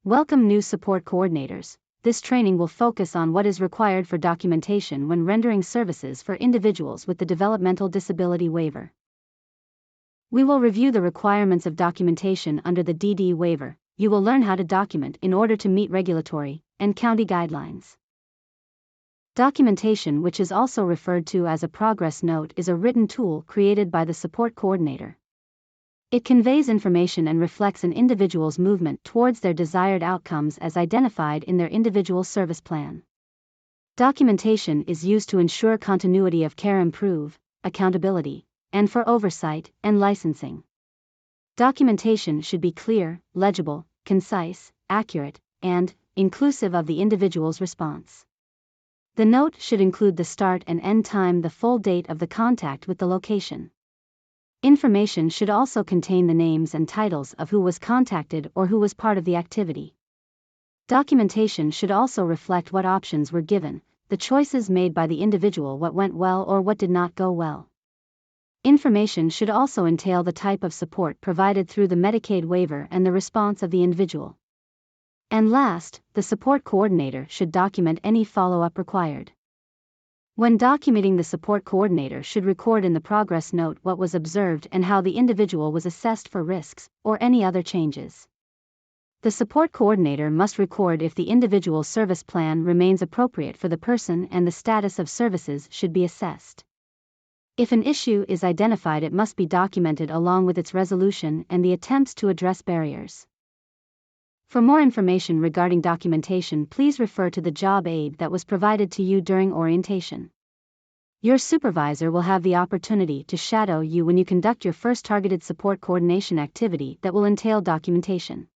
Welcome new support coordinators. This training will focus on what is required for documentation when rendering services for individuals with the developmental disability waiver. We will review the requirements of documentation under the DD waiver. You will learn how to document in order to meet regulatory and county guidelines. Documentation, which is also referred to as a progress note, is a written tool created by the support coordinator. It conveys information and reflects an individual's movement towards their desired outcomes as identified in their individual service plan. Documentation is used to ensure continuity of care, improve accountability, and for oversight and licensing. Documentation should be clear, legible, concise, accurate, and inclusive of the individual's response. The note should include the start and end time, the full date of the contact with the location. Information should also contain the names and titles of who was contacted or who was part of the activity. Documentation should also reflect what options were given, the choices made by the individual, what went well or what did not go well. Information should also entail the type of support provided through the Medicaid waiver and the response of the individual. And last, the support coordinator should document any follow-up required. When documenting, the support coordinator should record in the progress note what was observed and how the individual was assessed for risks or any other changes. The support coordinator must record if the individual service plan remains appropriate for the person and the status of services should be assessed. If an issue is identified, it must be documented along with its resolution and the attempts to address barriers. For more information regarding documentation, please refer to the job aid that was provided to you during orientation. Your supervisor will have the opportunity to shadow you when you conduct your first targeted support coordination activity that will entail documentation.